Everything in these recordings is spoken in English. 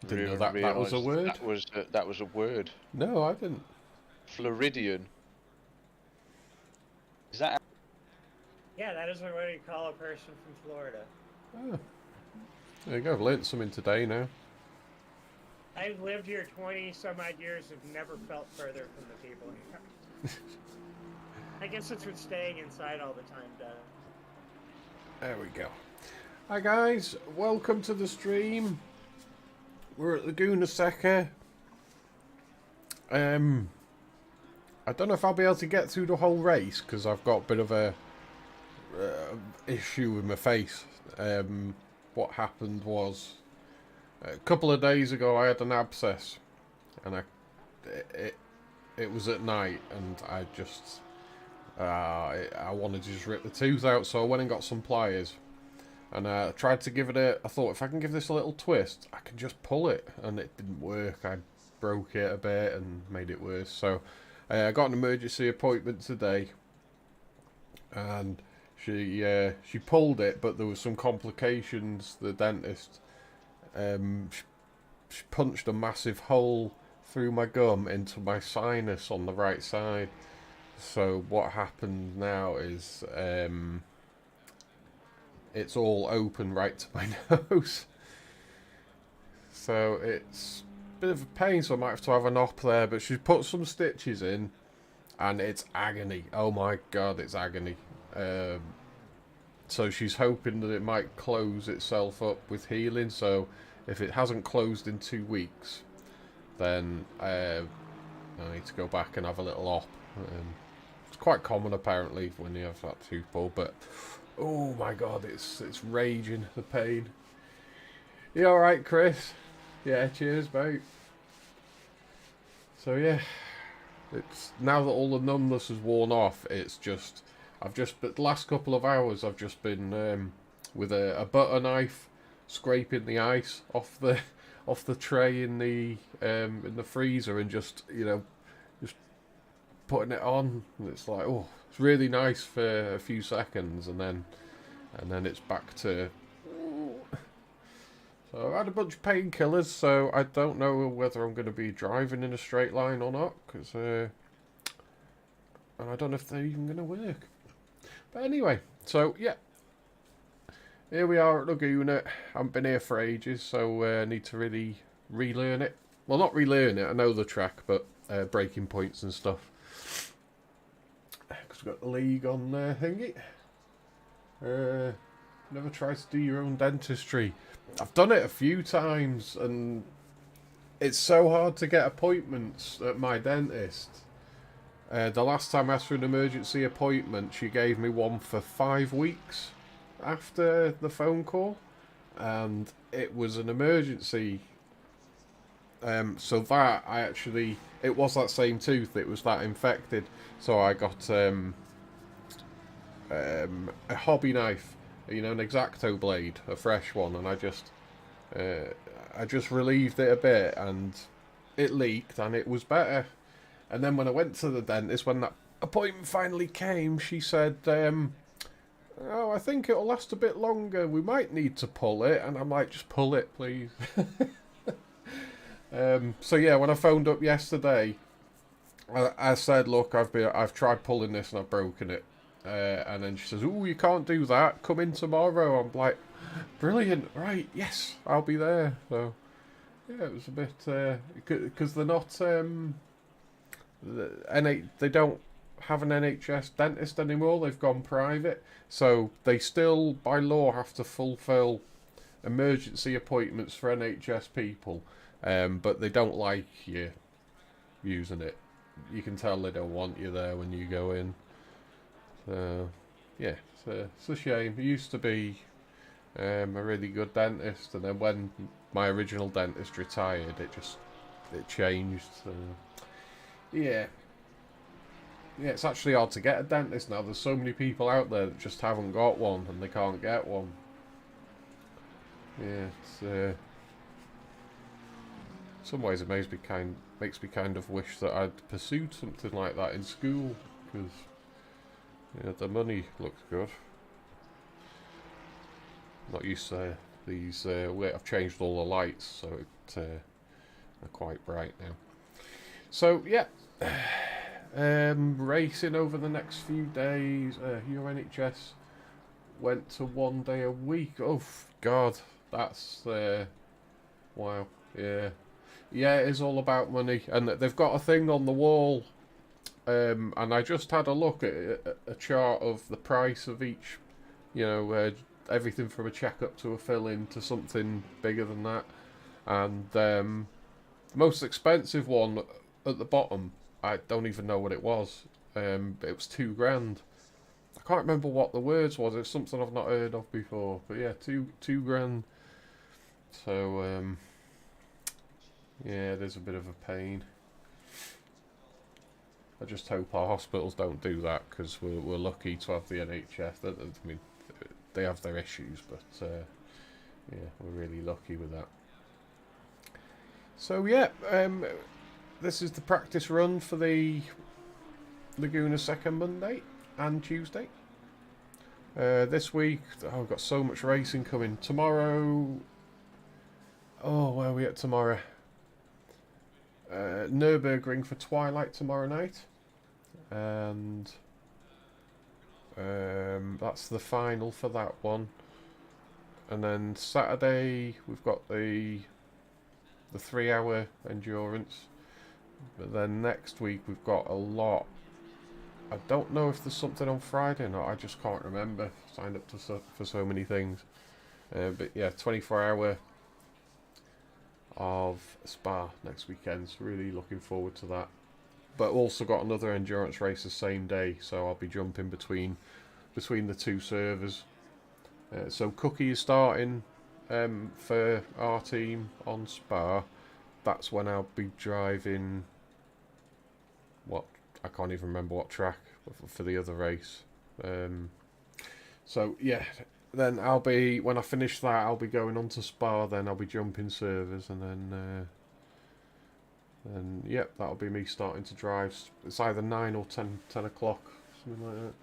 Didn't know even that was a realise word. that was a word. No, I didn't. Floridian. Is that? Yeah, that is what you call a person from Florida. Oh, there you go. I've learnt something today now. I've lived here 20 some odd years and never felt further from the people here. I guess it's what staying inside all the time does. There we go. Hi guys, welcome to the stream. We're at Laguna Seca. I don't know if I'll be able to get through the whole race because I've got a bit of a issue with my face. What happened was a couple of days ago I had an abscess, and it was at night, and I just I wanted to just rip the tooth out, so I went and got some pliers, and I tried to give it I thought if I can give this a little twist, I can just pull it, and it didn't work. I broke it a bit and made it worse. So I got an emergency appointment today, and she pulled it, but there was some complications. The dentist she punched a massive hole through my gum into my sinus on the right side. So what happened now is it's all open right to my nose. So it's a bit of a pain, so I might have to have an op there. But she's put some stitches in, and it's agony. Oh my god, it's agony. So she's hoping that it might close itself up with healing. So if it hasn't closed in 2 weeks, then I need to go back and have a little op. It's quite common apparently when you have that tooth pulled, but oh my god, it's raging, the pain. You alright, Chris? Yeah, cheers, mate. So yeah, it's now that all the numbness has worn off, it's just but the last couple of hours I've just been with a butter knife scraping the ice off the tray in the freezer, and just just putting it on. And it's like, oh, it's really nice for a few seconds, and then it's back to. So I had a bunch of painkillers, so I don't know whether I'm going to be driving in a straight line or not, because and I don't know if they're even going to work. But anyway, so yeah, here we are at Laguna. I haven't been here for ages, so I need to really relearn it. Well, not relearn it, I know the track, but braking points and stuff. Because we've got the league on there, thingy. Never tried to do your own dentistry. I've done it a few times, and it's so hard to get appointments at my dentist. The last time I asked for an emergency appointment, she gave me one for 5 weeks after the phone call, and it was an emergency. So that it was that same tooth. It was that infected. So I got a hobby knife, an X-Acto blade, a fresh one, and I just relieved it a bit, and it leaked, and it was better. And then when I went to the dentist, when that appointment finally came, she said, oh, I think it'll last a bit longer. We might need to pull it. And I'm like, just pull it, please. So yeah, when I phoned up yesterday, I said, look, I've tried pulling this and I've broken it. And then she says, oh, you can't do that. Come in tomorrow. I'm like, brilliant. Right, yes, I'll be there. So yeah, it was a bit because they're not they don't have an NHS dentist anymore. They've gone private, so they still by law have to fulfil emergency appointments for NHS people, but they don't like you using it. You can tell they don't want you there when you go in. So yeah, it's a shame. It used to be a really good dentist, and then when my original dentist retired, it changed. So yeah, it's actually hard to get a dentist now. There's so many people out there that just haven't got one, and they can't get one. Yeah, it's some ways it makes me kind of wish that I'd pursued something like that in school, because the money looks good. Not used to These I've changed all the lights, so they're quite bright now. So yeah, racing over the next few days. Your NHS went to 1 day a week. Oh God, that's wow. Yeah, yeah. It is all about money, and they've got a thing on the wall. And I just had a look at a chart of the price of each. You know, everything from a checkup to a fill-in to something bigger than that, and the most expensive one at the bottom, I don't even know what it was. It was $2,000. I can't remember what the words was. It's something I've not heard of before. But yeah, $2,000. So yeah, there's a bit of a pain. I just hope our hospitals don't do that, because we're lucky to have the NHS. I mean, they have their issues, but yeah, we're really lucky with that. So yeah, this is the practice run for the Laguna Seca Monday and Tuesday. This week, I've got so much racing coming. Tomorrow, oh, where are we at tomorrow? Nürburgring for Twilight tomorrow night, and that's the final for that one. And then Saturday we've got the 3-hour endurance, but then next week we've got a lot. I don't know if there's something on Friday or not. I just can't remember. Signed up for so many things, but yeah, 24-hour of Spa next weekend. So really looking forward to that. But also got another endurance race the same day, so I'll be jumping between the two servers. So Cookie is starting for our team on Spa. That's when I'll be driving. What, I can't even remember what track for the other race. So yeah. Then I'll be, when I finish that, I'll be going on to Spa. Then I'll be jumping servers, and then yep, that'll be me starting to drive. It's either 9 or 10 o'clock, something like that.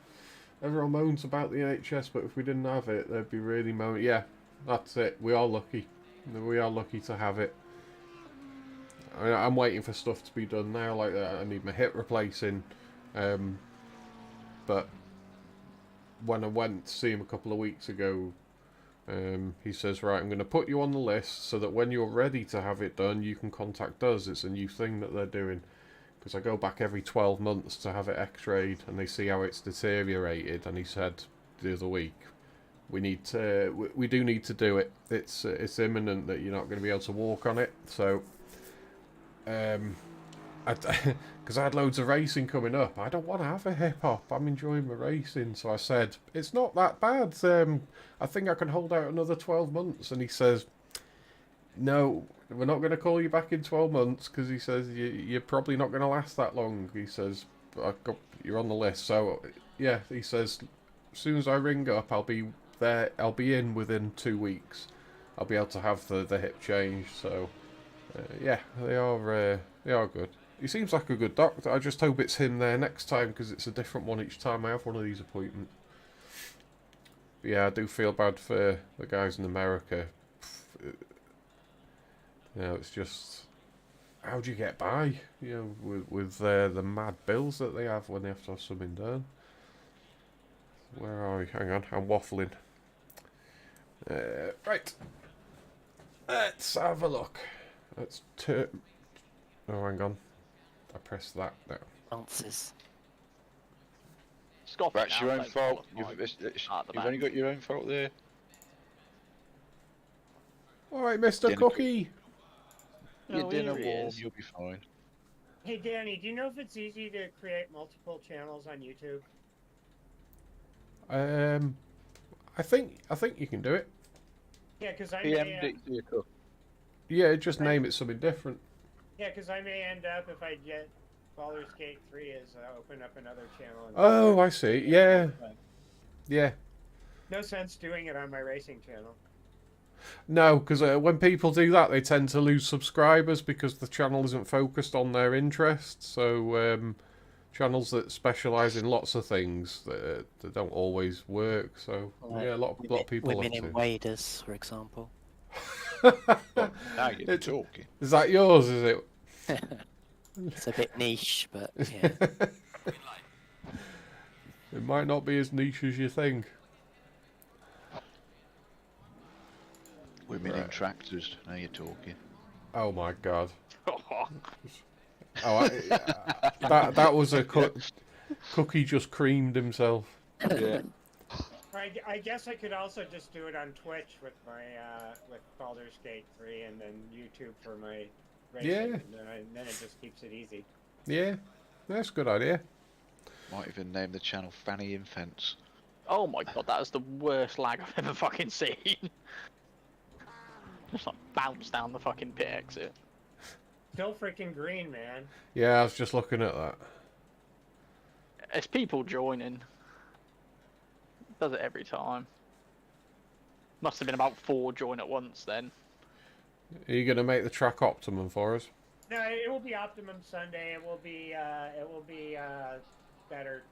Everyone moans about the NHS, but if we didn't have it, they'd be really moaning. Yeah, that's it. We are lucky. We are lucky to have it. I'm waiting for stuff to be done now. Like I need my hip replacing, but when I went to see him a couple of weeks ago, he says, right, I'm going to put you on the list so that when you're ready to have it done, you can contact us. It's a new thing that they're doing, because I go back every 12 months to have it x-rayed, and they see how it's deteriorated. And he said the other week, we do need to do it. It's imminent that you're not going to be able to walk on it. So because I had loads of racing coming up, I don't want to have a hip hop. I'm enjoying my racing. So I said, it's not that bad. I think I can hold out another 12 months. And he says, no, we're not going to call you back in 12 months, because he says you're probably not going to last that long. He says, you're on the list. So yeah, he says, as soon as I ring up, I'll be there. I'll be in within 2 weeks. I'll be able to have the hip change. So yeah, they are good. He seems like a good doctor. I just hope it's him there next time, because it's a different one each time I have one of these appointments. But yeah, I do feel bad for the guys in America. You know, it's just, how do you get by? You know, with the mad bills that they have when they have to have something done. Where are we? Hang on, I'm waffling. Right. Let's have a look. Let's turn. Oh, hang on. I pressed that now. Answers. Stop. That's your own fault. You've only got your own fault there. Alright, Mr. Dinner Cookie. Your dinner here he warm, is. you'll be fine. Hey Danny, do you know if it's easy to create multiple channels on YouTube? I think you can do it. Yeah, because I PM may. it to your cook. Yeah, just name it something different. Yeah, because I may end up, if I get Baldur's Gate 3, is open up another channel. And Oh, I see. Yeah. Yeah. No sense doing it on my racing channel. No, because when people do that, they tend to lose subscribers because the channel isn't focused on their interests. So channels that specialise in lots of things that don't always work. So Like yeah, a lot of people women have in waders, for example. Oh, now you're talking. Is that yours? Is it? It's a bit niche, but yeah. It might not be as niche as you think. Women in Right. tractors. Now you're talking. Oh my god. Oh, that was a Cookie just creamed himself. Yeah. I guess I could also just do it on Twitch with my with Baldur's Gate 3 and then YouTube for my racing. Yeah. And then it just keeps it easy. Yeah, that's a good idea. Might even name the channel Fanny Infants. Oh my god, that is the worst lag I've ever fucking seen. Just like bounce down the fucking pit exit. Still freaking green, man. Yeah, I was just looking at that. It's people joining. Does it every time. Must have been about 4 join at once then. Are you going to make the track optimum for us? No, it will be Optimum Sunday. It will be better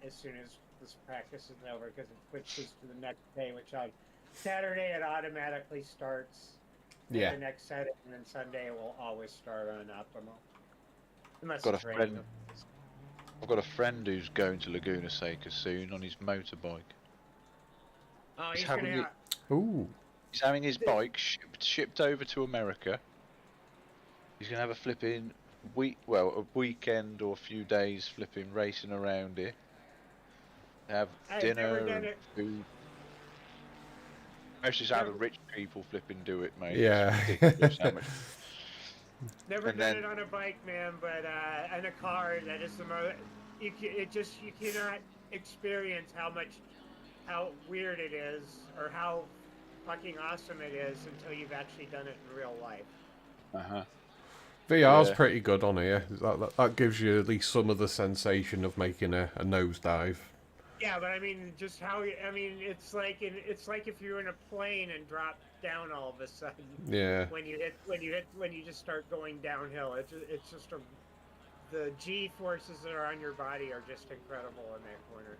as soon as this practice is over because it switches to the next day, which on Saturday it automatically starts. Yeah. The next setting, and then Sunday it will always start on Optimal. Unless Got a it's raining. I've got a friend who's going to Laguna Seca soon on his motorbike. Oh, He's he's having gonna. Ooh. He's having his bike shipped over to America. He's gonna have a flipping a weekend or a few days flipping racing around here. Have I've dinner never done and it. food. Mostly how the rich people flipping do it, mate. Yeah. It's ridiculous how much. Never And done then- it on a bike, man, but in a car. That is the most. You cannot experience how weird it is, or how fucking awesome it is until you've actually done it in real life. VR's Yeah. pretty good on here. That gives you at least some of the sensation of making a nosedive. Yeah, but I mean, just how it's like if you're in a plane and drop down all of a sudden. Yeah. When you just start going downhill, it's just the G forces that are on your body are just incredible in that corner.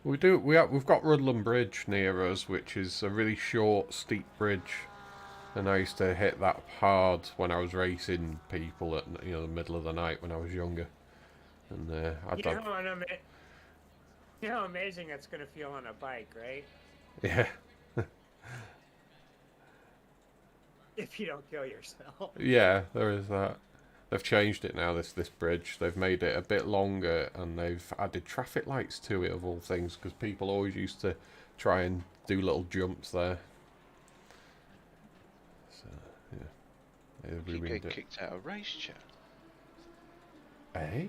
We've got Rudland Bridge near us, which is a really short, steep bridge, and I used to hit that hard when I was racing people at the middle of the night when I was younger, and You know how amazing it's gonna feel on a bike, right? yeah. If you don't kill yourself. Yeah, there is that. They've changed it now, this bridge. They've made it a bit longer and they've added traffic lights to it, of all things, because people always used to try and do little jumps there. So, yeah. They've Keep renamed getting it. kicked out of race chat. Eh?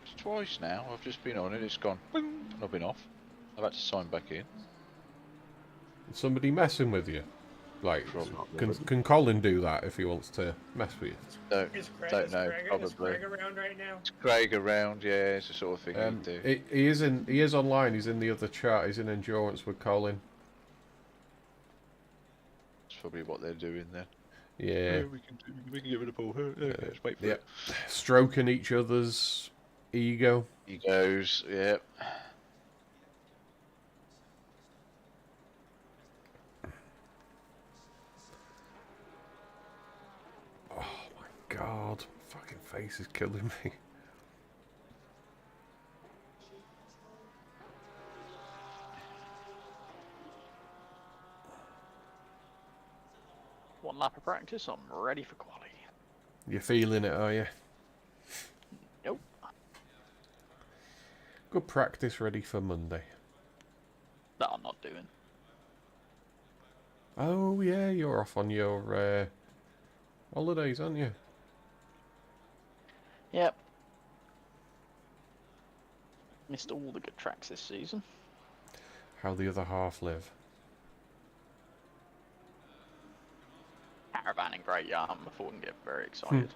It's twice now. I've just been on it. It's gone. Boom, and I've been off. I've had to sign back in. Somebody messing with you? Like, Probably. can Colin do that if he wants to mess with you? Is Don't know. Is Probably. Craig around right now? It's Craig around. Yeah, it's the sort of thing you do. He is online. He's in the other chat. He's in endurance with Colin. That's probably what they're doing then. Yeah. We can get rid of Paul. Let's wait for Yeah. it. Stroking each other's ego. He goes. Yeah. Oh my god. Fucking face is killing me. One lap of practice, I'm ready for quality. You're feeling it, are you? Nope. Good practice ready for Monday. That I'm not doing. Oh yeah, you're off on your holidays, aren't you? Yep. Missed all the good tracks this season. How the other half live. Caravan and Great Yarm before we can get very excited.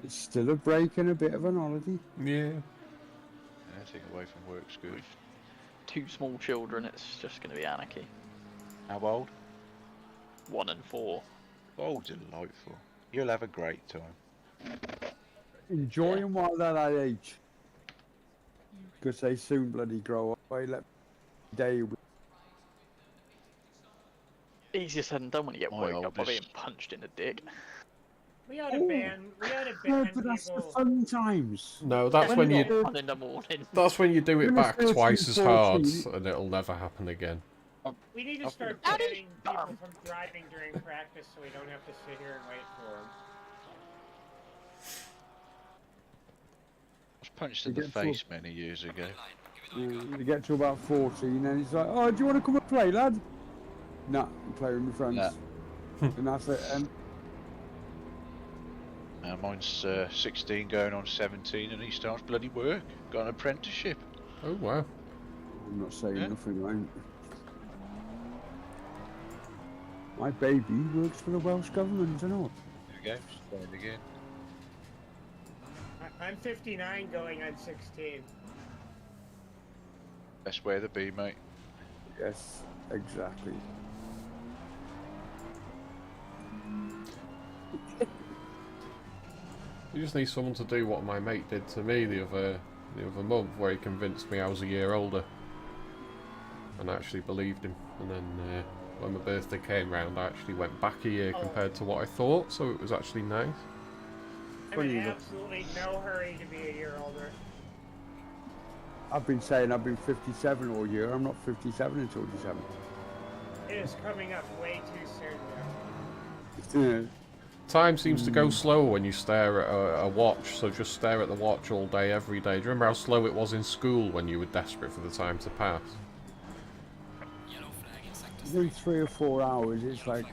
It's still a break and a bit of an holiday. Yeah. Anything away from work's good. With 2 small children, it's just going to be anarchy. How old? 1 and 4. Oh, delightful. You'll have a great time. Enjoy them while they're that age. Because they soon bloody grow up. I let day with Easier said than done when you get My woken up by being oldest- punched in the dick. We ought to ban. We ought to yeah, ban but that's the people. fun times. No, that's When when you're you. One in the morning. That's when you do it When back it's 13, twice as hard, 14. and it'll never happen again. We need to I've start been- banning people from driving during practice, so we don't have to sit here and wait for them. I was punched You in the get to- face many years ago. You get to about 14 and he's like, oh, do you want to come and play, lad? Nah, I'm playing with my friends. And that's it. And Mine's 16 going on 17 and he starts bloody work. Got an apprenticeship. Oh wow. I'm not saying Yeah. nothing, right? My baby works for the Welsh government, I know. There we go. Starting again. I'm 59 going on 16. Best way to be, mate. Yes, exactly. You just need someone to do what my mate did to me the other month, where he convinced me I was a year older, and I actually believed him. And then when my birthday came round, I actually went back a year compared to what I thought, so it was actually nice. I'm in absolutely no hurry to be a year older. I've been saying I've been 57 all year. I'm not 57 until December. It is coming up way too soon now. Yeah. Time seems to go slower when you stare at a watch, so just stare at the watch all day, every day. Do you remember how slow it was in school when you were desperate for the time to pass? Within 3 or 4 hours, it's like,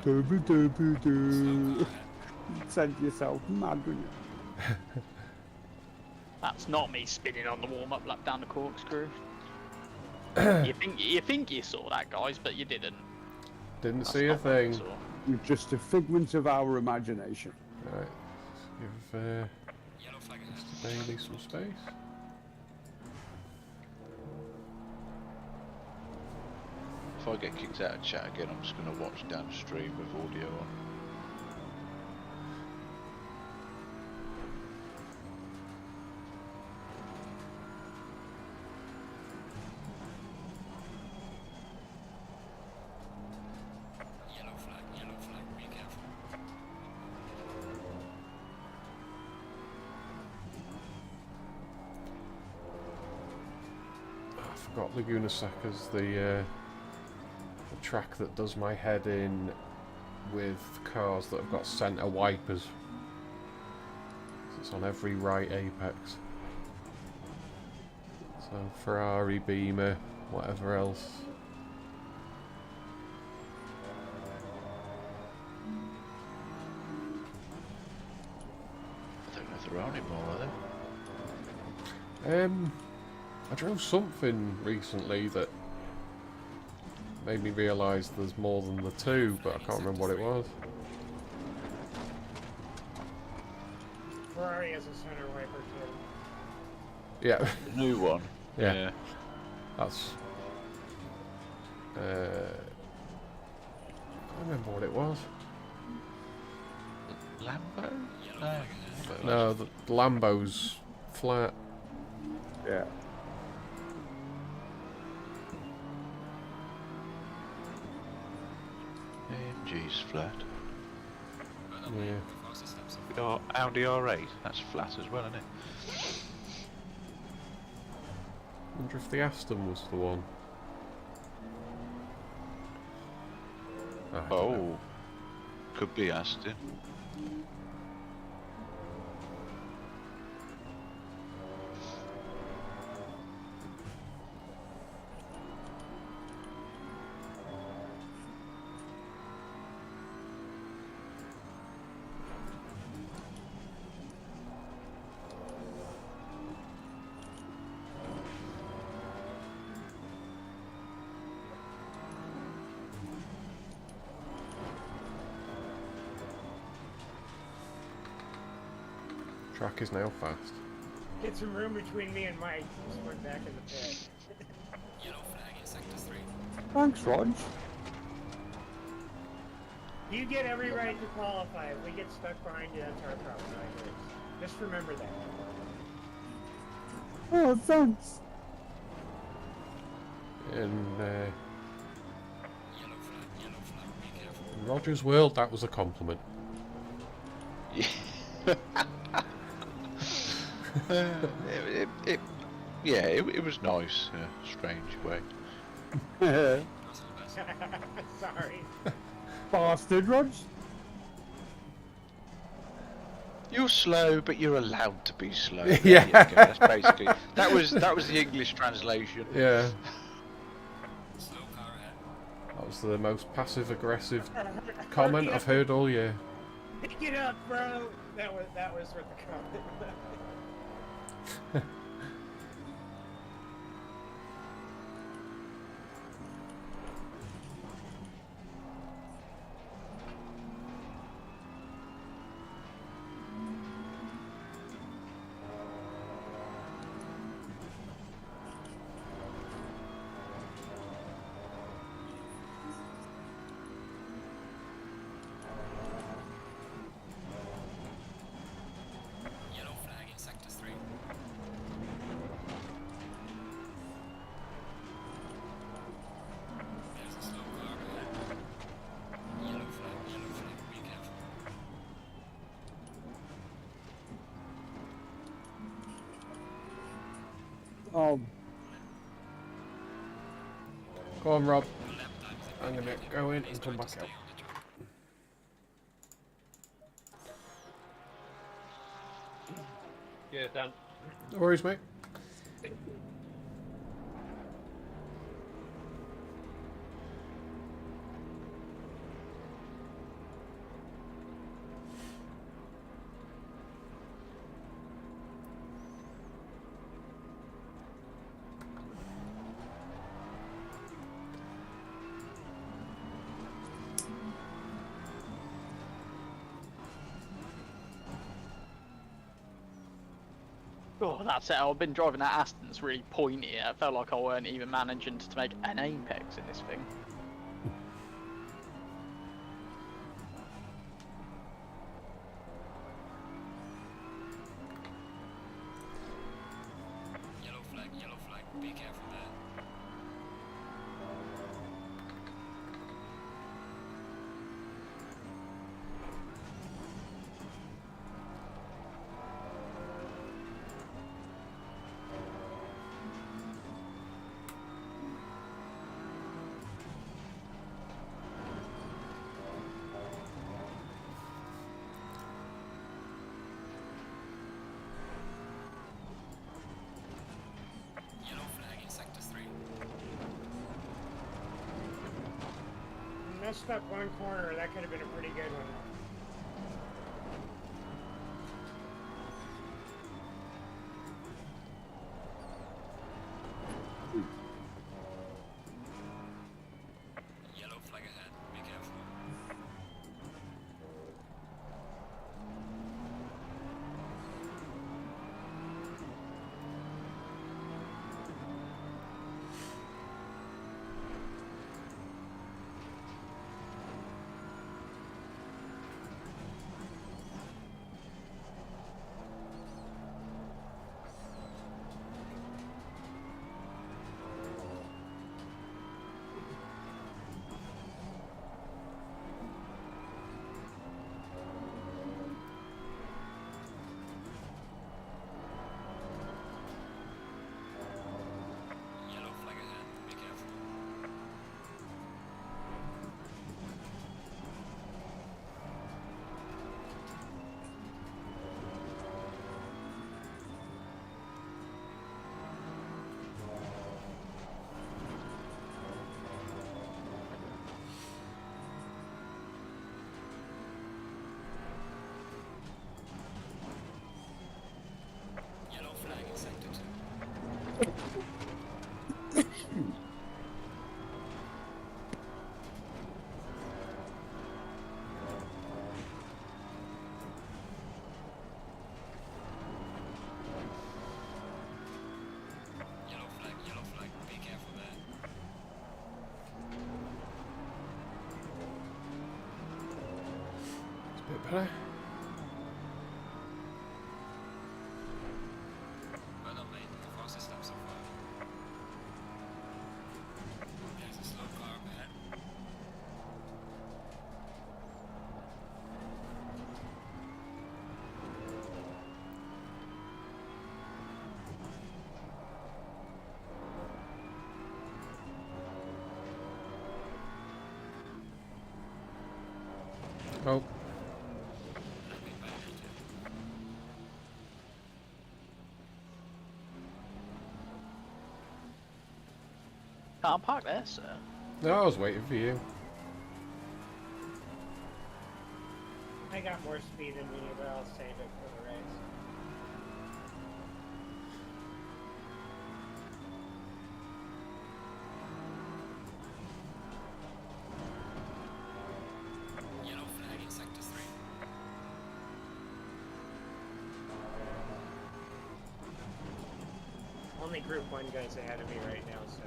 you'd send yourself mad, wouldn't you? That's not me spinning on the warm-up lap down the corkscrew. you think you saw that, guys, but you didn't. Didn't That's see a not what I thing. saw. You're just a figment of our imagination. Right, let's give Mr. Bailey some space. If I get kicked out of chat again, I'm just going to watch downstream with audio on. I forgot Laguna Seca's the track that does my head in with cars that have got centre wipers. It's on every right apex. So Ferrari, Beamer, whatever else. I don't know if there are any more, are there? I drove something recently that made me realise there's more than the two, but I can't remember what it was. Ferrari has a center wiper too. Yeah, The new one. yeah. That's. I can't remember what it was. Lambo? No. No, the Lambo's flat. Yeah. AMG's flat. Yeah. Audi R8, that's flat as well, isn't it? Wonder if the Aston was the one. I don't know. Oh, could be Aston. Track is now fast. Get some room between me and Mike. Just went back in the pit. Thanks, Rog. You get every right to qualify. If we get stuck behind you, that's our problem. Right? Just remember that. Oh, thanks. In Roger's world, that was a compliment. It was nice in a strange way. Sorry. Bastard, Rog. You're slow, but you're allowed to be slow. Yeah. There you go. That's basically that was the English translation. Yeah. That was the most passive-aggressive comment I've heard all year. Pick it up, bro. That was what the comment was. Yellow flag in sector 3. There's a slow car ahead. Yellow flag, be careful. Oh, Go on, Rob. Your lap time is I'm gonna indicated. go in Please and come try back to out. stay on the track. Yeah, Dan. No worries, mate. Oh, that's it. I've been driving that Aston. It's really pointy. It felt like I weren't even managing to make an apex in this thing. Yellow flag, be careful there. Yellow flag in sector 3. Messed up one corner. That could have been a pretty good one. Yellow flag ahead, be careful. Yellow flag ahead, be careful. Yellow flag in sector 2. Yellow flag, be careful there. bit better. Well done, mate. The fastest lap so far. There's a slow car up ahead. Oh, Can't park there, sir. no, I was waiting for you. I got more speed than you, but I'll save it for the race. Yellow flag in sector 3. Only Group 1 guys ahead of me right now, so.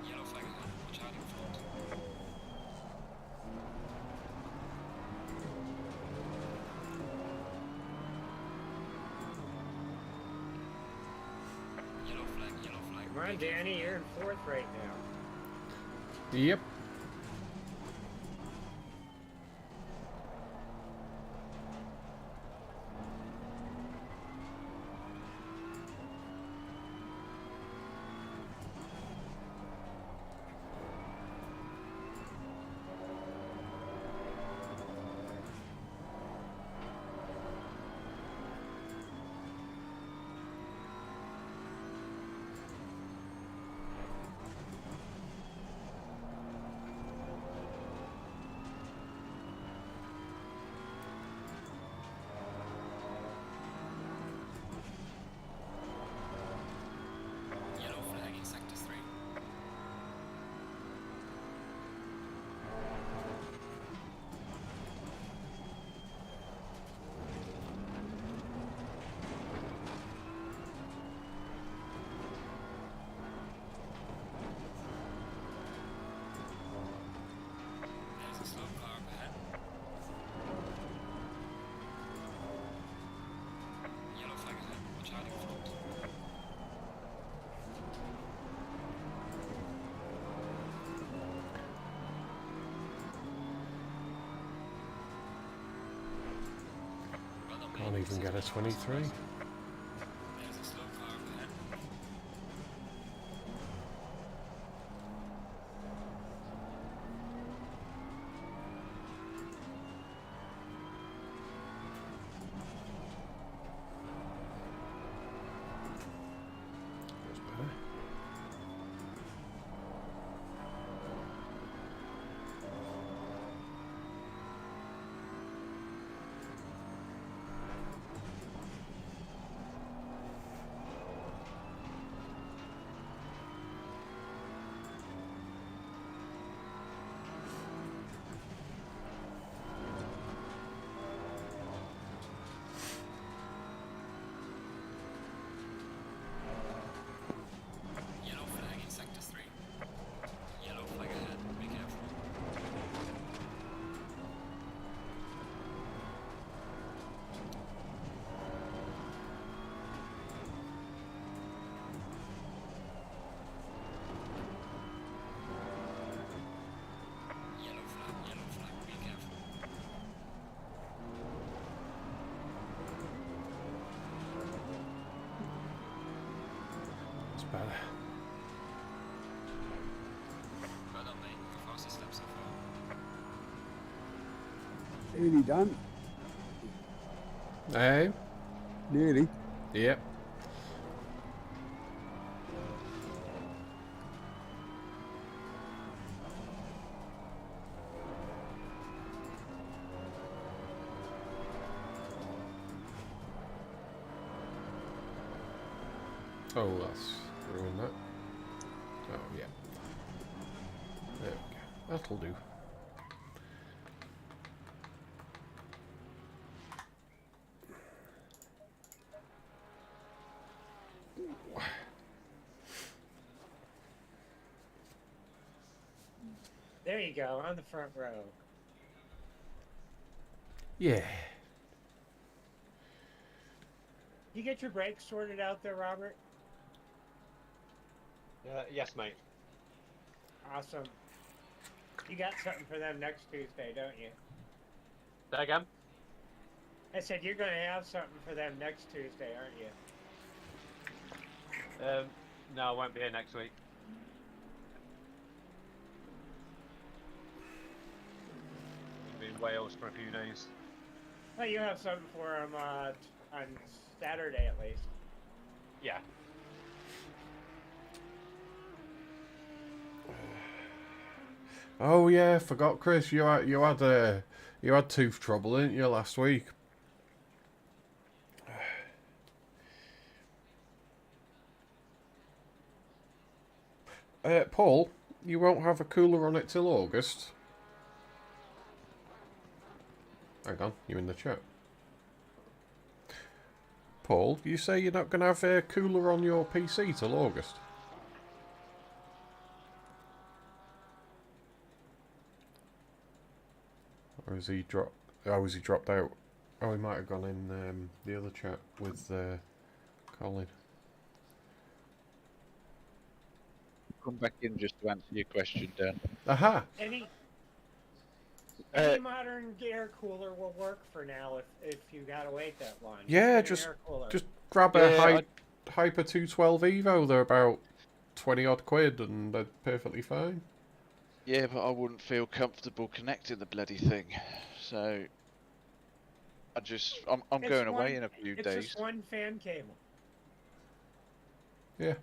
Yellow flag ahead. Watch out in front. Yellow flag, yellow flag. Come on, Danny, you're in 4th right now. Yep. Yellow flag in sector 3. There's a slow car up ahead. Yellow flag ahead. Watch out in front. Well done, mate. Can't even get a 23. There's a slow car up ahead. That's better. Yellow flag in sector 3. Yellow flag ahead. Be careful. Yellow flag, be careful. That's better. Well done, mate. The fastest lap so far. Nearly done. Hey? Nearly. Yep. Oh, that's ruined that. Oh, yeah. There we go. That'll do. There you go, on the front row. Yeah. You get your brakes sorted out there, Robert? Yes, mate. Awesome. You got something for them next Tuesday, don't you? Say again? I said you're going to have something for them next Tuesday, aren't you? No, I won't be here next week. I'll be in Wales for a few days. Well, you have something for them on Saturday at least. Yeah. Oh yeah, forgot, Chris. You had tooth trouble, didn't you, last week? Paul, you won't have a cooler on it till August. Hang on, you in the chat? Paul, you say you're not going to have a cooler on your PC till August? Or has he dropped? Oh, has he dropped out? Oh, he might have gone in the other chat with Colin. Come back in just to answer your question, Dan. Aha! Any modern air cooler will work for now if you gotta wait that long. Yeah, Get an air cooler. just grab a Hyper 212 Evo. They're about 20 odd quid and they're perfectly fine. Yeah, but I wouldn't feel comfortable connecting the bloody thing. So I'm It's going one- away in a few It's days. just one fan cable. Yeah,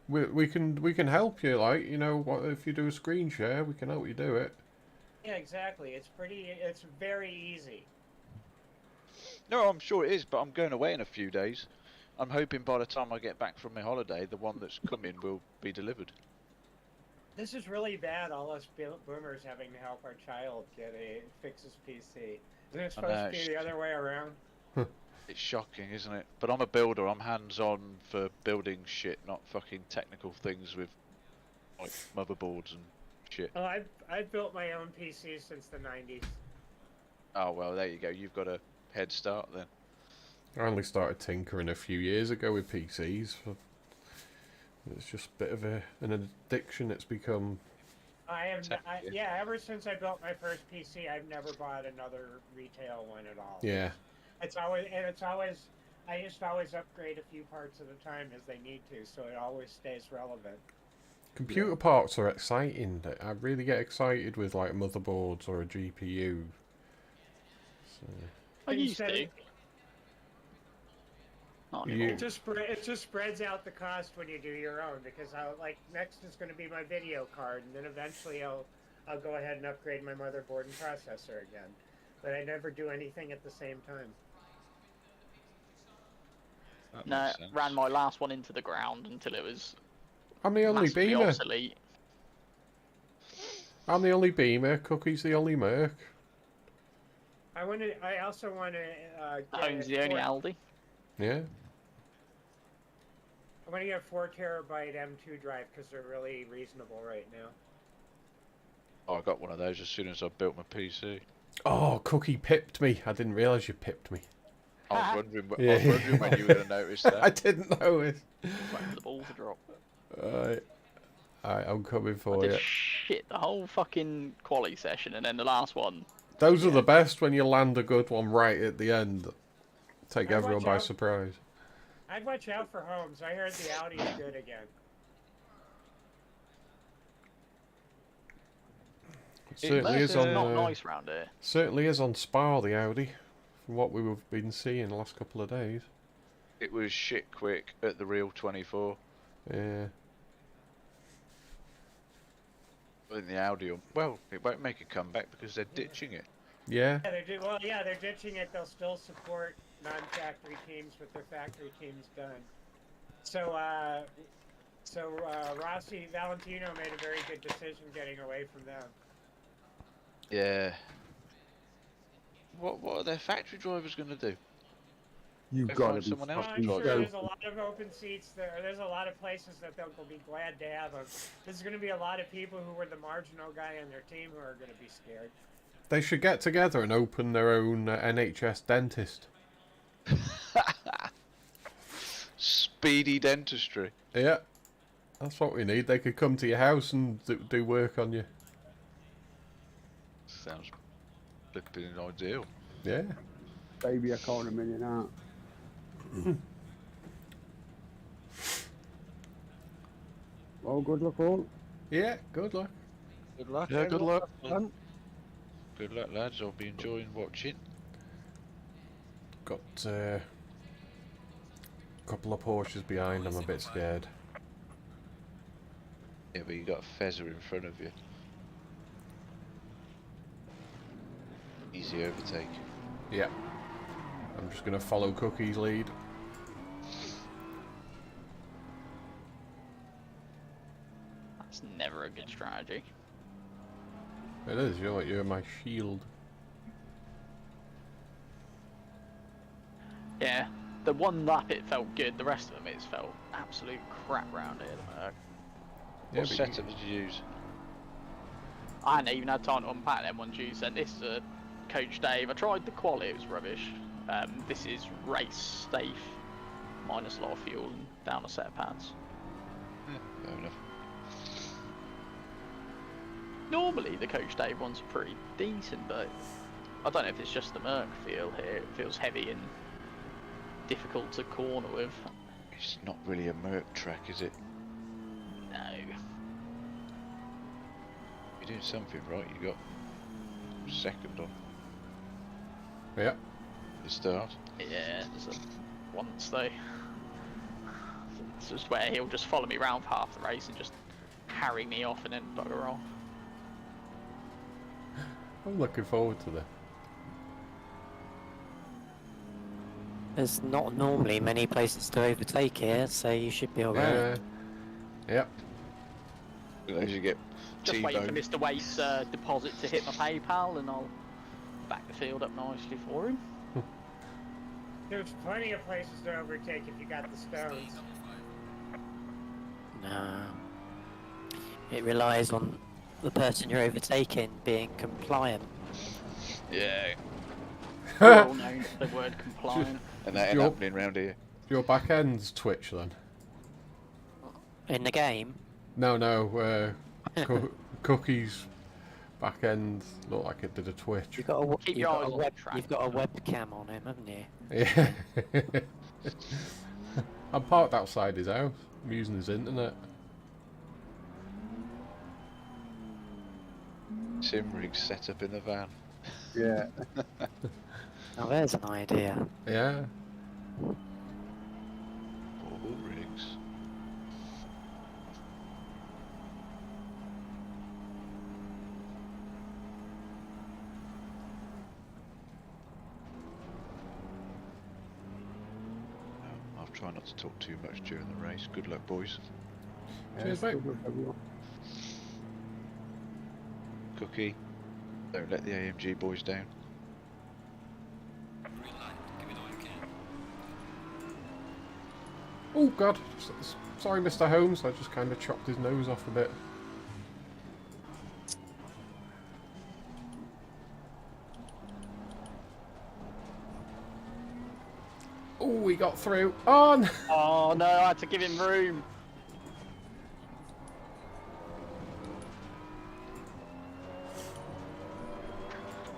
we can help you. Like, you know, what if you do a screen share, we can help you do it. Yeah, exactly. It's very easy. No, I'm sure it is, but I'm going away in a few days. I'm hoping by the time I get back from my holiday, the one that's coming will be delivered. This is really bad, all us boomers having to help our child fix his PC. Isn't it supposed to be the other way around? It's shocking, isn't it? But I'm a builder. I'm hands-on for building shit, not fucking technical things with like motherboards and shit. Oh, I've built my own PC since the 90s. Oh well, there you go. You've got a head start then. I only started tinkering a few years ago with PCs. It's just a bit of an addiction it's become. Yeah, ever since I built my first PC, I've never bought another retail one at all. Yeah. I just always upgrade a few parts at a time as they need to, so it always stays relevant. Computer parts are exciting. I really get excited with like motherboards or a GPU. So. I used to. Not anymore. It just spreads out the cost when you do your own, because next is going to be my video card, and then eventually I'll go ahead and upgrade my motherboard and processor again. But I never do anything at the same time. No, ran my last one into the ground until it was I'm the only massively beamer. obsolete. I'm the only beamer. Cookie's the only Merc. I also want to. Home's the only Aldi. Yeah. I want to get a 4 terabyte M2 drive because they're really reasonable right now. Oh, I got one of those as soon as I built my PC. Oh, Cookie pipped me. I didn't realise you pipped me. I was wondering when you were going to notice that. I didn't notice. Waiting for the ball to drop. Alright, I'm coming I for did you. shit the whole fucking quali session, and then the last one. Those are the best when you land a good one right at the end. Take everyone by surprise. I'd watch out for Holmes. I heard the Audi's good again. It certainly is on. Not nice round here. Certainly is on Spa, the Audi, from what we've been seeing the last couple of days. It was shit quick at the real 24. Yeah. In the Audi, well, it won't make a comeback because they're ditching it. Yeah. Yeah, they're ditching it. They'll still support non-factory teams with their factory teams done. So Rossi Valentino made a very good decision getting away from them. Yeah. What are their factory drivers going to do? You've Go got to find be someone else fucking to I'm drive. sure joking. there's a lot of open seats there. There's a lot of places that they'll be glad to have them. There's going to be a lot of people who were the marginal guy on their team who are going to be scared. They should get together and open their own NHS dentist. Speedy dentistry. Yeah, that's what we need. They could come to your house and do work on you. Sounds flipping ideal. Yeah. Baby, I can't a million out. Well, good luck all. Yeah, good luck. Good luck. Yeah, good luck. Good luck, lads. I'll be enjoying watching. Got a couple of Porsches behind, I'm a bit scared. Yeah, but you got a Fezzer in front of you. Easy overtake. Yeah. I'm just going to follow Cookie's lead. That's never a good strategy. It is, you're my shield. Yeah, the one lap it felt good, the rest of them it's felt absolute crap round here. Yeah, What but setup did you use? I hadn't even had time to unpack them ones you said. This is a Coach Dave. I tried the quality, it was rubbish. This is race safe, minus a lot of fuel and down a set of pads. Yeah, fair enough. Normally the Coach Dave ones are pretty decent, but I don't know if it's just the Merc feel here. It feels heavy and difficult to corner with. It's not really a Merc track, is it? No. You're doing something right. You got second on Yeah. the start. Yeah, there's a once though. It's just where he'll just follow me around for half the race and just harry me off and then bugger off. I'm looking forward to that. There's not normally many places to overtake here, so you should be alright. Yeah. Yep. As you get Just waiting for T-boned. Mr. Waite's deposit to hit my PayPal and I'll back the field up nicely for him. There's plenty of places to overtake if you got the stones. No. It relies on the person you're overtaking being compliant. Yeah, We're all known for the word compliant. and that ain't Your- happening round here. Your back end's Twitch then? In the game, No, Cookie's back end looked like it did a twitch. you've got a, Keep you've your got eyes a, on web, the track. you've got a webcam on him, haven't you? Yeah. I'm parked outside his house. I'm using his internet. Sim rig set up in the van. Yeah. Now there's an idea. Yeah. All rigs. I'll try not to talk too much during the race. Good luck, boys. Cheers, Yeah, mate. good luck, everyone. Cookie, don't let the AMG boys down. Green light, give it all you can. Oh God. Sorry, Mr. Holmes. I just kind of chopped his nose off a bit. Oh, we got through. On. Oh no, I had to give him room.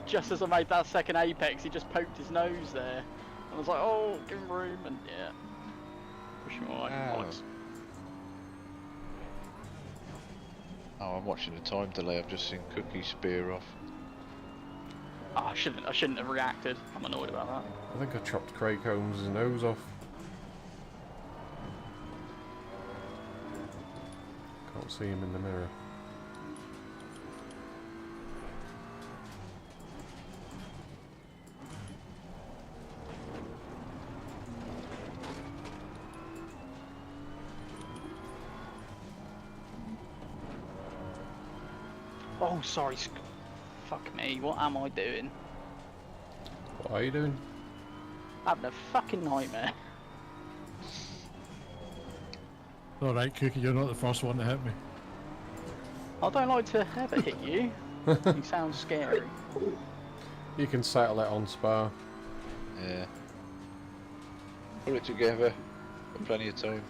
Just as I made that second apex, he just poked his nose there. And I was like, oh, give him room, and yeah. Push him away. Ow. Bollocks. Oh, I'm watching the time delay. I've just seen Cookie spear off. Oh, I shouldn't have reacted. I'm annoyed about that. I think I chopped Craig Holmes' nose off. Can't see him in the mirror. Oh, sorry. Fuck me. What am I doing? What are you doing? Having a fucking nightmare. Alright, Cookie, you're not the first one to hit me. I don't like to ever hit you. You sound scary. You can settle it on Spa. Yeah. Put it together. Got plenty of time.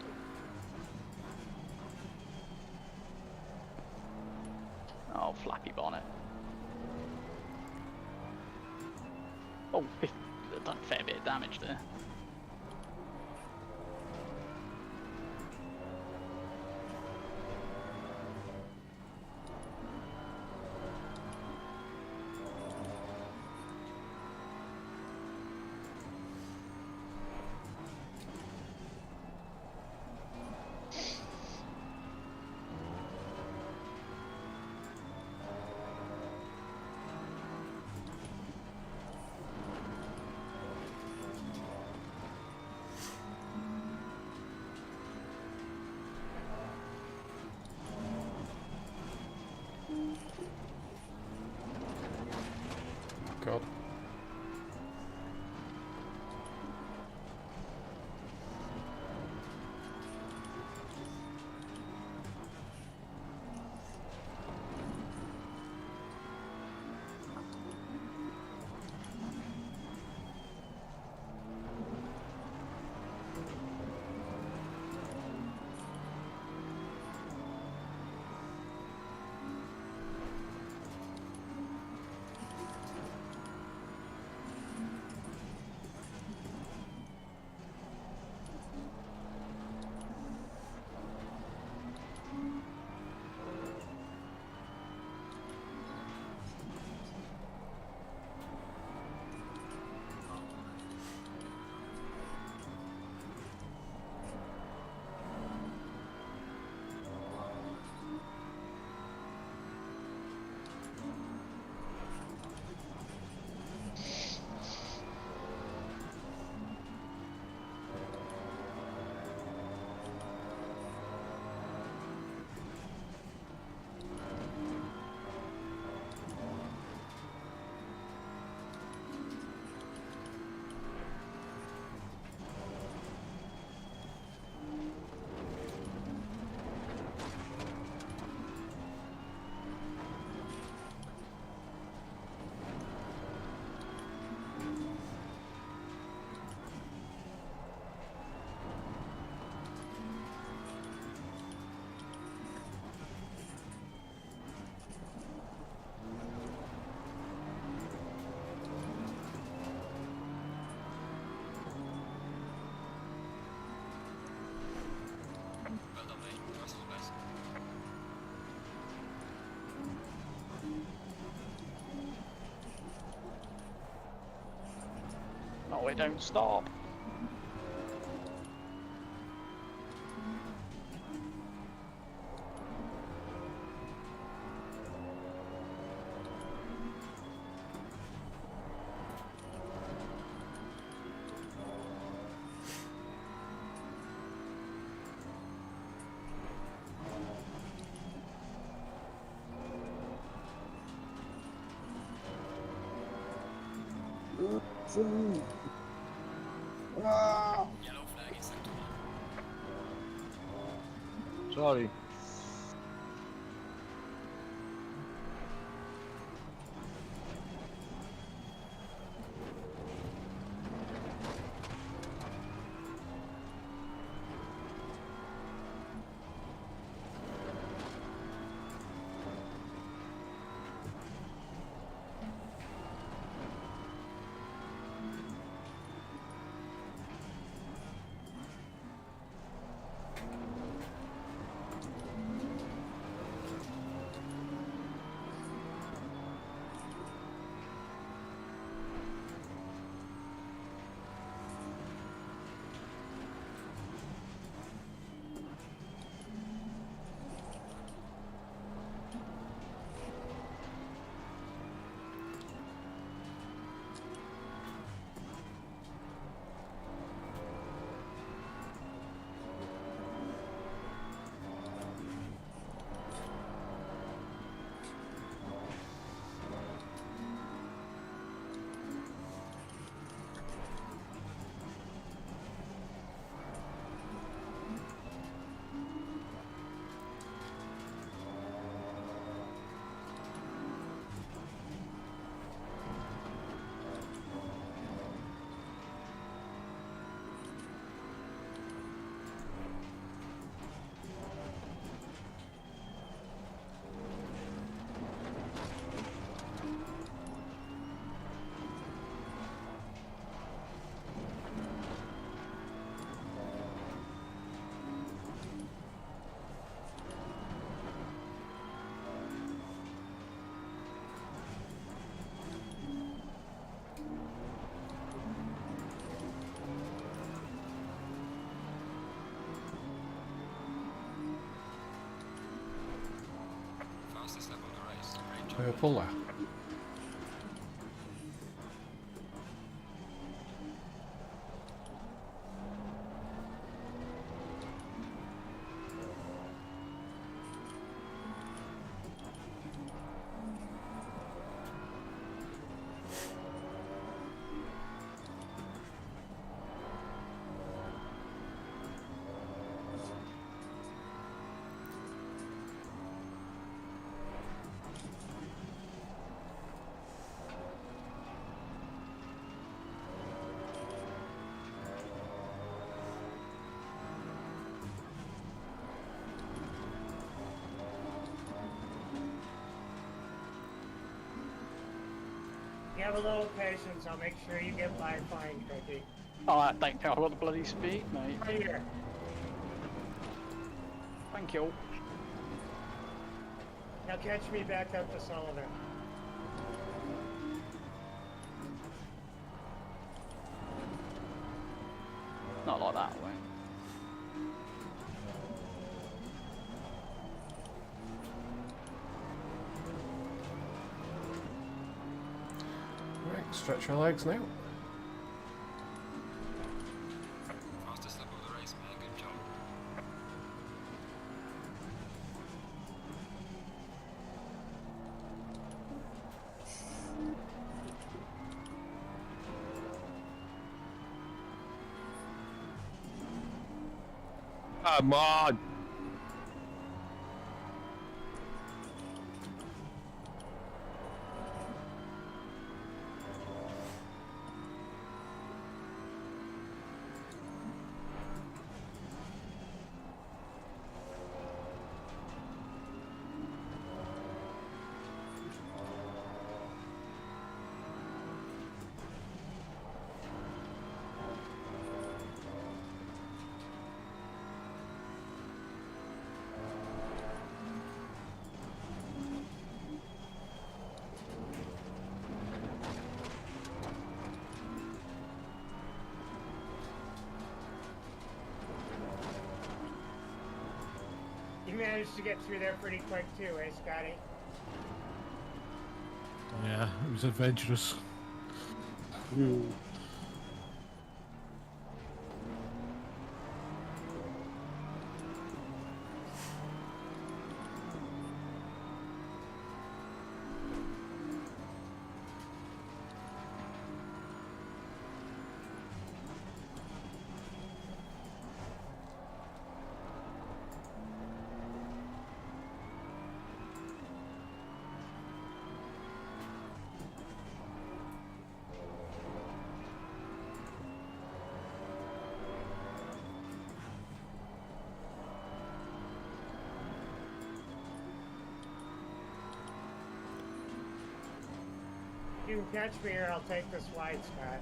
Oh, flappy bonnet. Oh, done a fair bit of damage there. God. Well done, mate. Rest was best. No, it don't stop. Ah! Yellow flag is sector 1. Sorry. Purple there. You have a little patience. I'll make sure you get by fine, Cookie. Oh, I don't care. I've got the bloody speed, mate. Right here. Thank you. Now catch me back up to Sullivan. Not like that way. Right, stretch our legs now. Fastest lap of the race, man. Good job. Come on! You managed to get through there pretty quick too, eh, Scotty? Yeah, it was adventurous. If you can catch me here, I'll take this wide, Scott.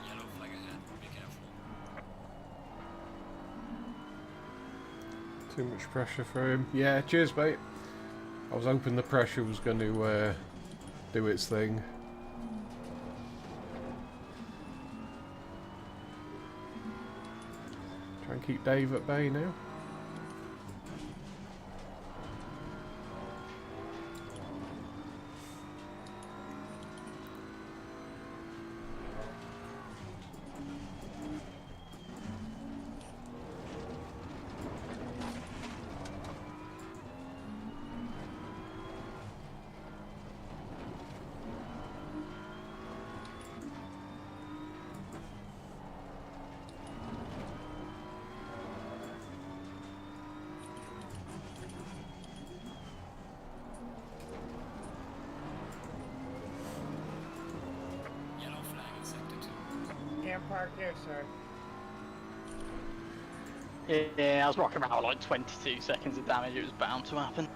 Yellow flag ahead. Be careful. Too much pressure for him. Yeah, cheers, mate. I was hoping the pressure was going to do its thing. Try and keep Dave at bay now. can't park here, sir. Yeah, I was rocking around like 22 seconds of damage. It was bound to happen.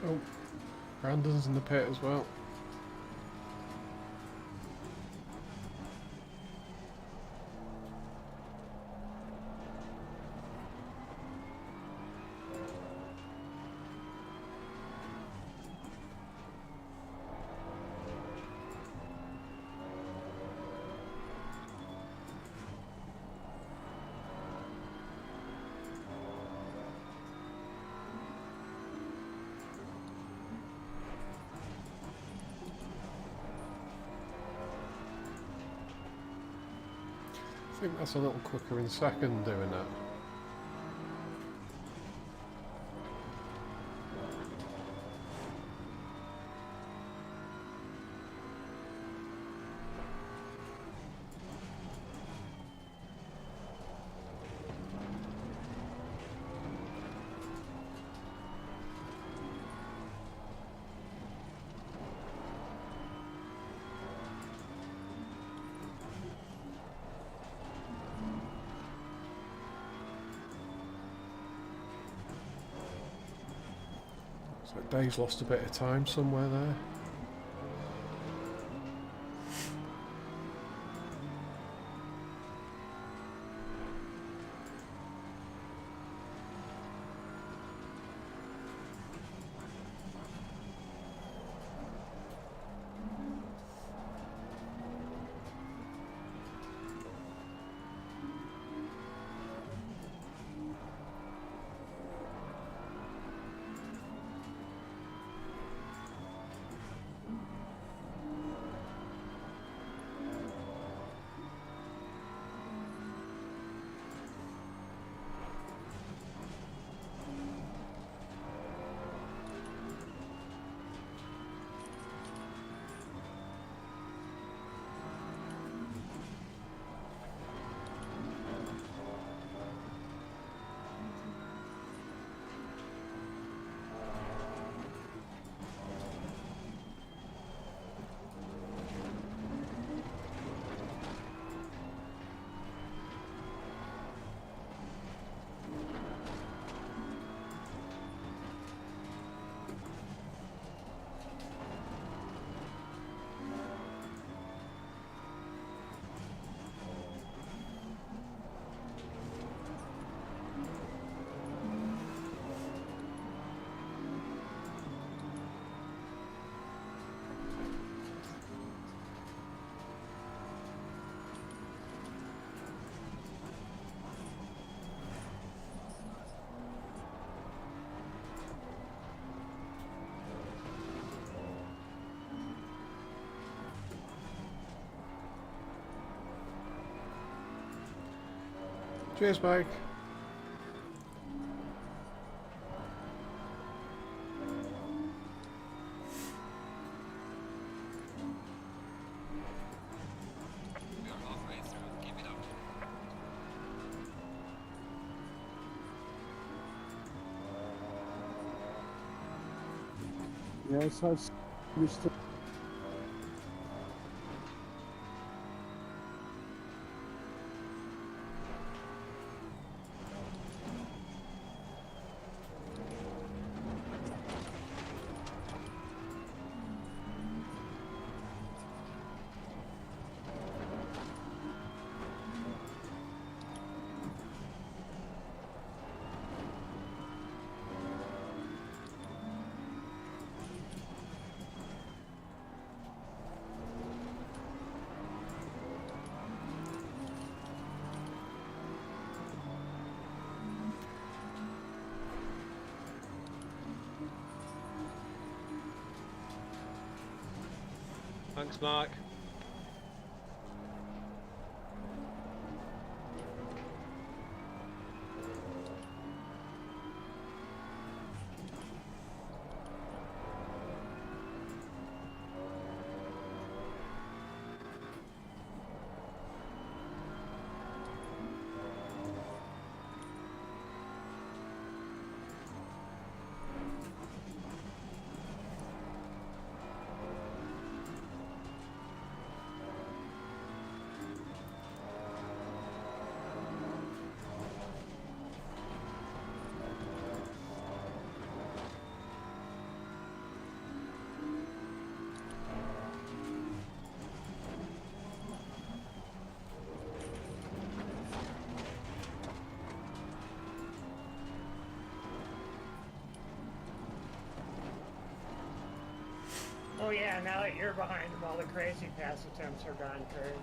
Oh, Brandon's in the pit as well. I think that's a little quicker in second doing that. So Dave's lost a bit of time somewhere there. Cheers, Mike. We are halfway through. Keep it up. Yes, I've Mr. Thanks, Mark. Oh yeah, now that you're behind them, all the crazy pass attempts are gone, Kurt.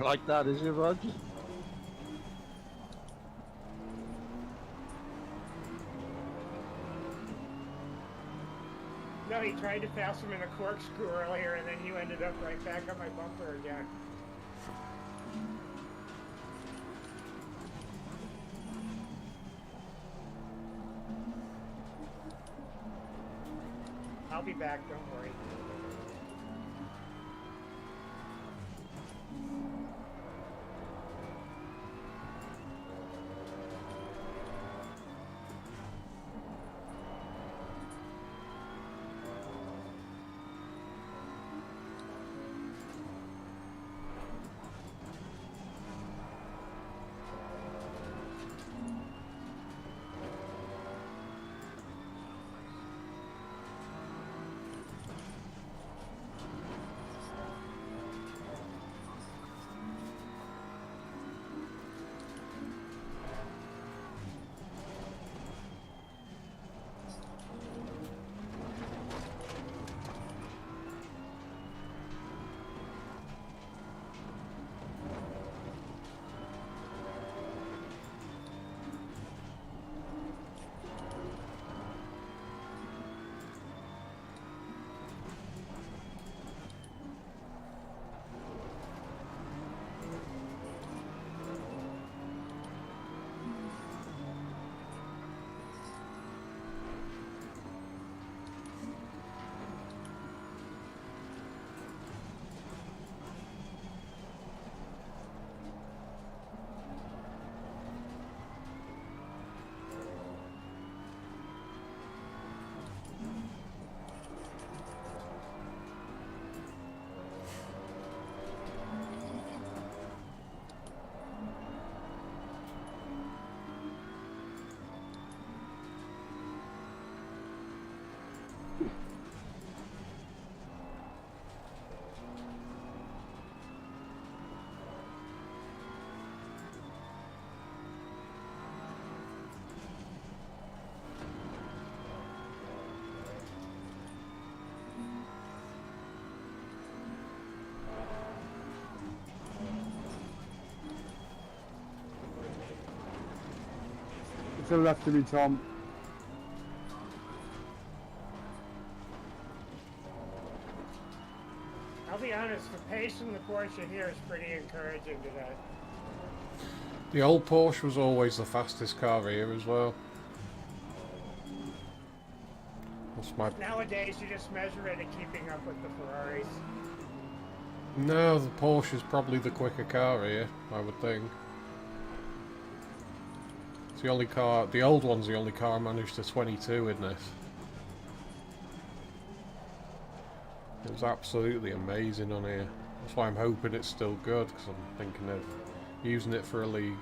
Like that, is it, Rog? No, he tried to pass him in a corkscrew earlier, and then you ended up right back on my bumper again. I'll be back, don't worry. To the left of me, Tom. I'll be honest, the pace in the Porsche here is pretty encouraging today. The old Porsche was always the fastest car here as well. That's my... Nowadays, you just measure it at keeping up with the Ferraris. No, the Porsche is probably the quicker car here, I would think. It's the only car, the old one's the only car I managed to 22 in this. It was absolutely amazing on here. That's why I'm hoping it's still good, because I'm thinking of using it for a league.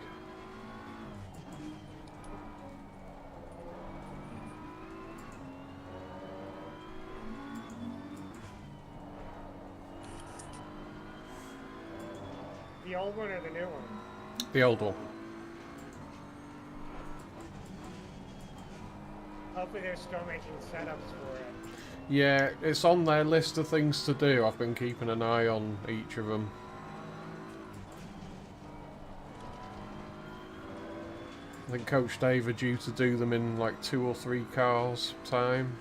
The old one or the new one? The old one. Hopefully they're still making setups for it. Yeah, it's on their list of things to do. I've been keeping an eye on each of them. I think Coach Dave are due to do them in like 2 or 3 cars time.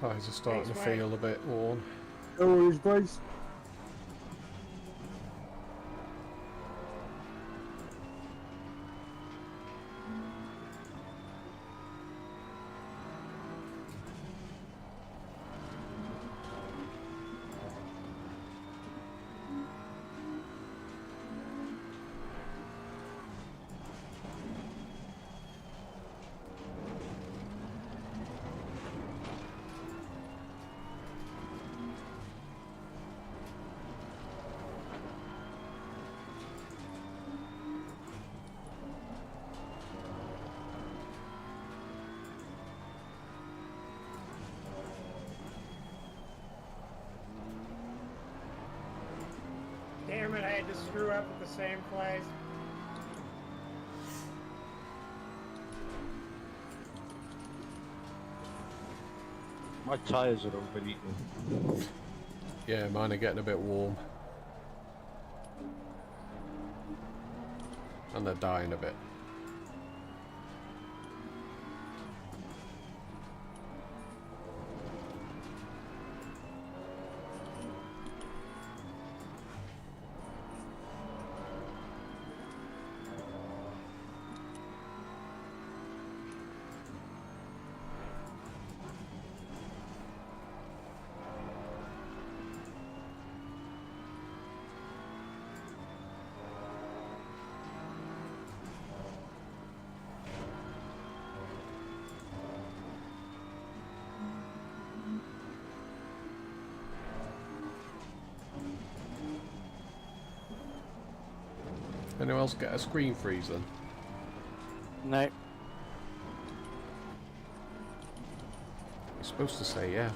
Tyres are starting Thanks, to mate. feel a bit worn. No worries, boys. Damn it, I had to screw up at the same place. My tyres are overheating. Yeah, mine are getting a bit warm. And they're dying a bit. Anyone else get a screen freeze then? No. You're supposed to say yes.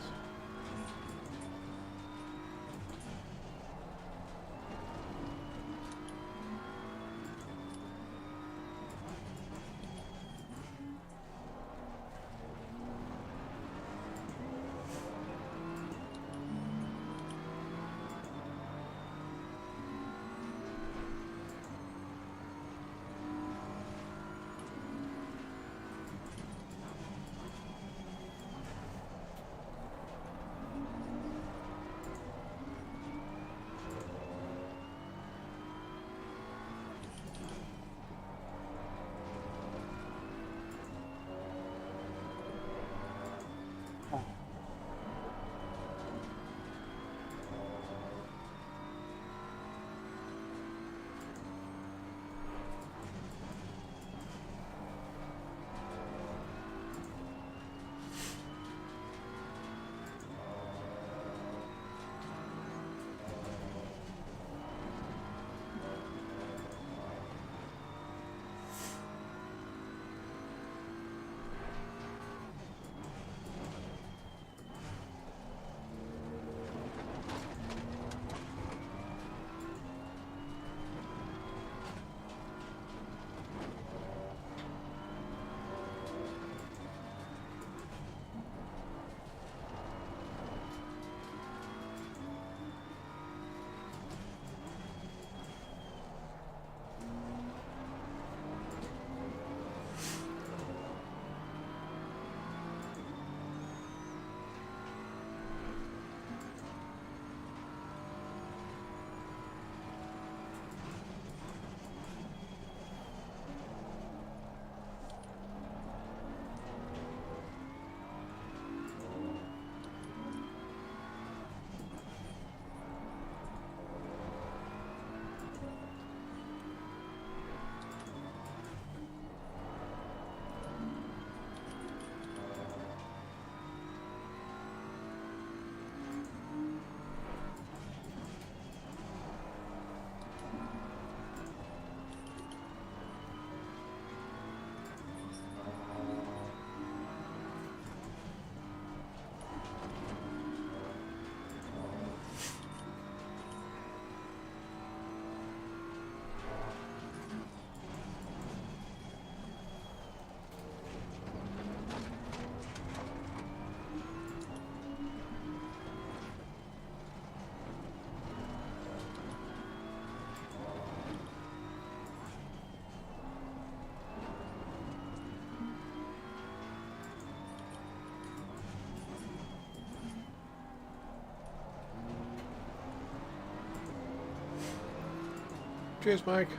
Cheers, Mike.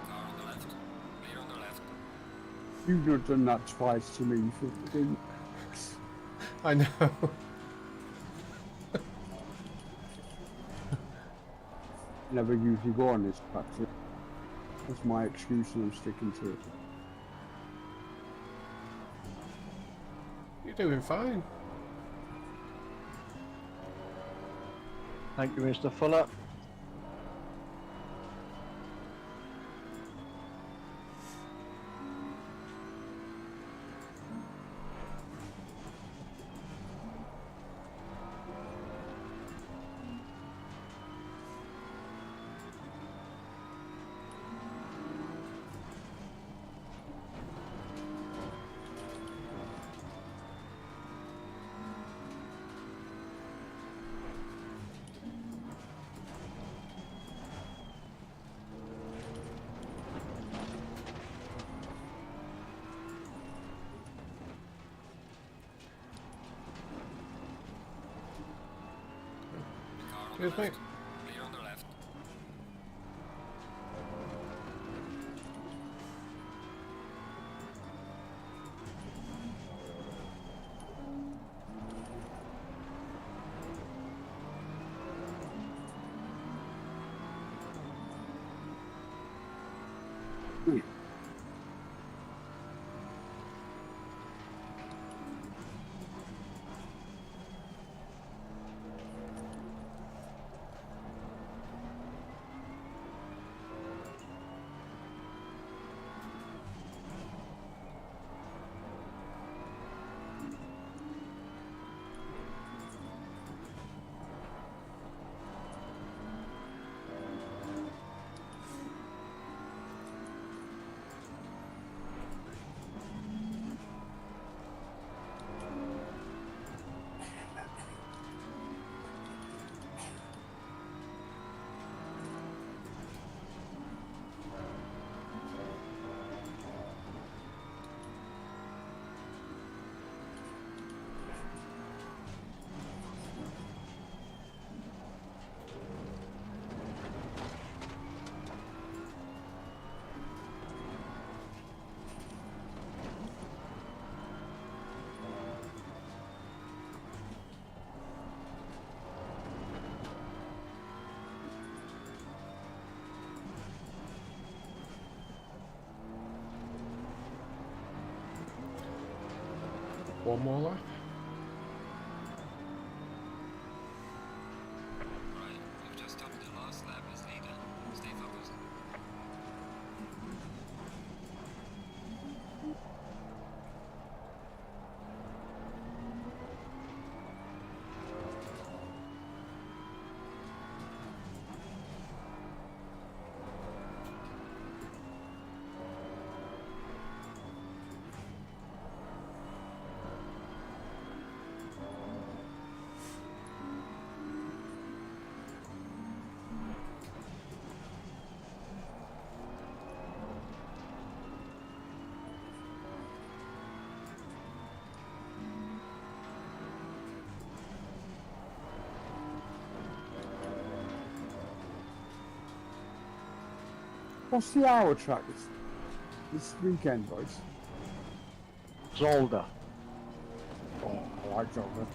Car on the left. Clear on the left. You've not done that twice to me. Fucking- I know. Never usually go on this practice. That's my excuse and I'm sticking to it. You're doing fine. Thank you, Mr. Fuller. Car on Cheers, the mate. left. Clear on the left. One more lap. Right, you've just stopped the last lap as leader. Stay focused. What's the hour track this weekend, boys? Zolder. Oh, I like Zolder.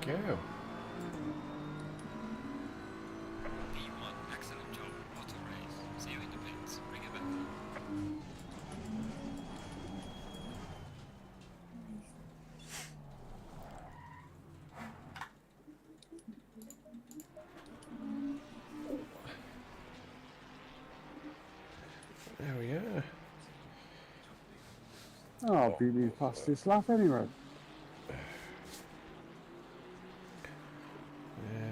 There we go. P1, excellent job. Auto race. See you in the pits. Bring it back. There we are. Oh, I'll beat me past this lap anyway.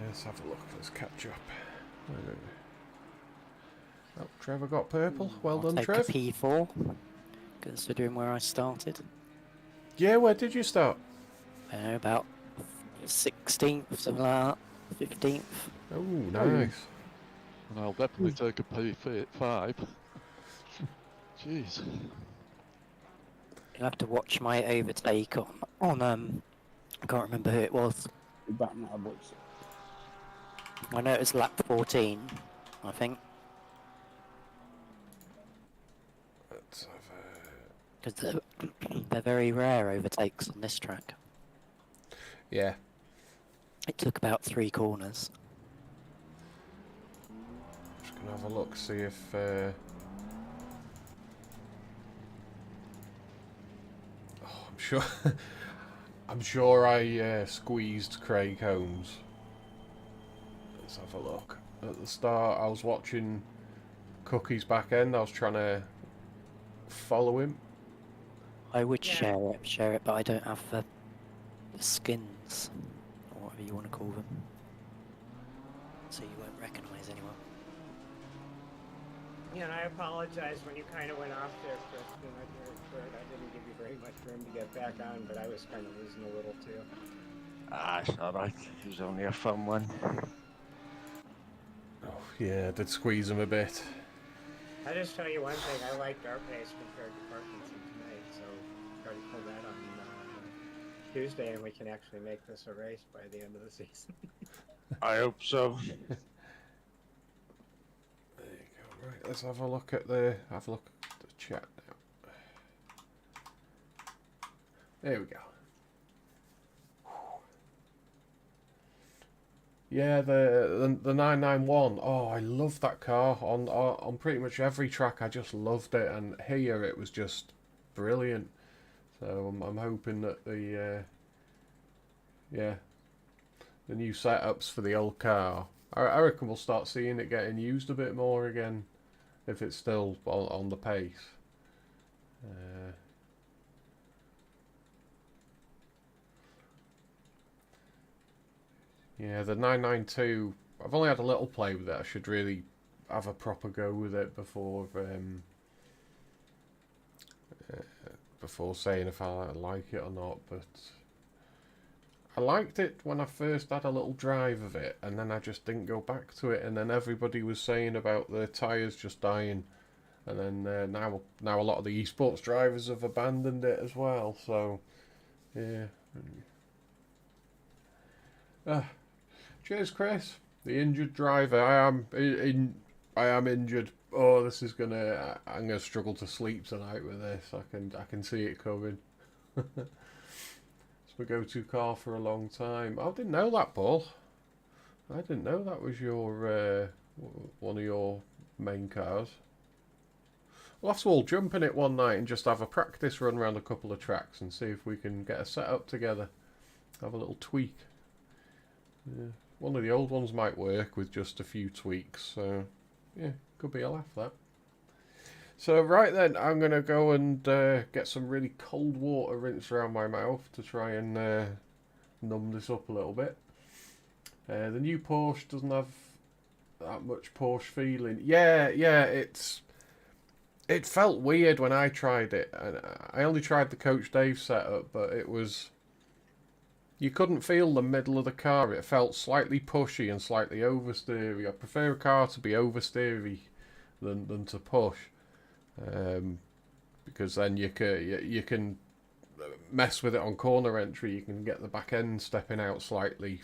Let's have a look. Let's catch up. Oh, Trevor got purple. Well I'll done, take Trev. a P4, considering where I started. Yeah, where did you start? About 16th, something like that. 15th. Oh, Oh, yeah. nice. And I'll definitely take a P5. Jeez. You'll have to watch my overtake on I can't remember who it was. You're back now, boys. I know it was lap 14, I think. Let's have Because they're very rare overtakes on this track. Yeah. It took about 3 corners. Just gonna have a look, see if. Oh, I'm sure. I'm sure I squeezed Craig Holmes. Let's have a look. At the start, I was watching Cookie's back end. I was trying to follow him. I would Yeah. share it, but I don't have the skins, or whatever you want to call them. So you won't recognise anyone. Yeah, and I apologize when you kind of went off there, Kristen. I didn't give you very much room to get back on, but I was kind of losing a little too. Ah, it's alright. It was only a fun one. Oh, yeah, I did squeeze him a bit. I just tell you one thing, I liked our pace compared to Parkinson tonight, so try to pull that on Tuesday, and we can actually make this a race by the end of the season. I hope so. There you go. Right, let's have a look at the chat now. There we go. Yeah, the 991. Oh, I love that car on pretty much every track. I just loved it, and here it was just brilliant. So I'm hoping that the new setups for the old car. I reckon we'll start seeing it getting used a bit more again, if it's still on the pace. Yeah, the 992, I've only had a little play with it. I should really have a proper go with it before saying if I like it or not. But I liked it when I first had a little drive of it, and then I just didn't go back to it. And then everybody was saying about the tyres just dying, and then now a lot of the esports drivers have abandoned it as well. So yeah. Cheers, Chris. The injured driver. I am injured. Oh, this is gonna. I'm gonna struggle to sleep tonight with this. I can see it coming. It's my go-to car for a long time. I didn't know that, Paul. I didn't know that was your one of your main cars. We'll have to all jump in it one night and just have a practice run around a couple of tracks and see if we can get a setup together. Have a little tweak. Yeah. One of the old ones might work with just a few tweaks, so yeah, could be a laugh, that. So right then, I'm going to go and get some really cold water rinsed around my mouth to try and numb this up a little bit. The new Porsche doesn't have that much Porsche feeling. Yeah, it felt weird when I tried it. And I only tried the Coach Dave setup, but it was... You couldn't feel the middle of the car. It felt slightly pushy and slightly oversteery. I prefer a car to be oversteery than to push, because then you can mess with it on corner entry. You can get the back end stepping out slightly.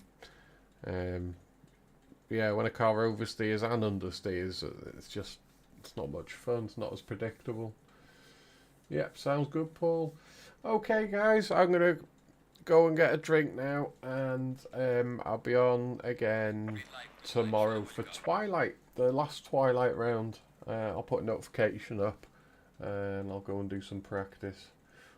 Yeah, when a car oversteers and understeers, it's not much fun. It's not as predictable. Yep, sounds good, Paul. Okay, guys, I'm gonna go and get a drink now, and I'll be on again tomorrow for Twilight, the last Twilight round. I'll put a notification up, and I'll go and do some practice.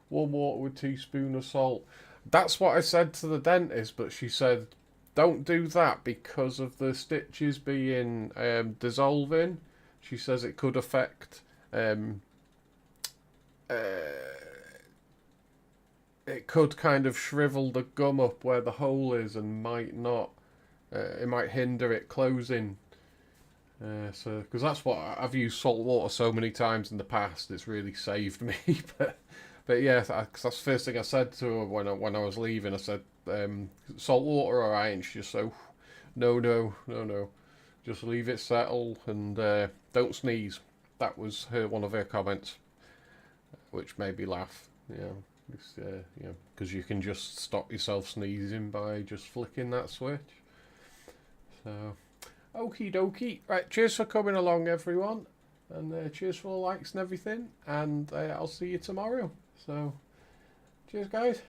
Warm water with teaspoon of salt. That's what I said to the dentist, but she said don't do that because of the stitches being dissolving. She says it could affect it could kind of shrivel the gum up where the hole is and might not. It might hinder it closing. So, because that's what I've used salt water so many times in the past, it's really saved me. But But yeah, 'cause that's the first thing I said to her when I was leaving. I said, salt water or alright? And she just said, no. Just leave it settle and don't sneeze. That was one of her comments, which made me laugh. Because you can just stop yourself sneezing by just flicking that switch. So, okie dokie. Right, cheers for coming along, everyone. And cheers for the likes and everything. And I'll see you tomorrow. So, cheers, guys.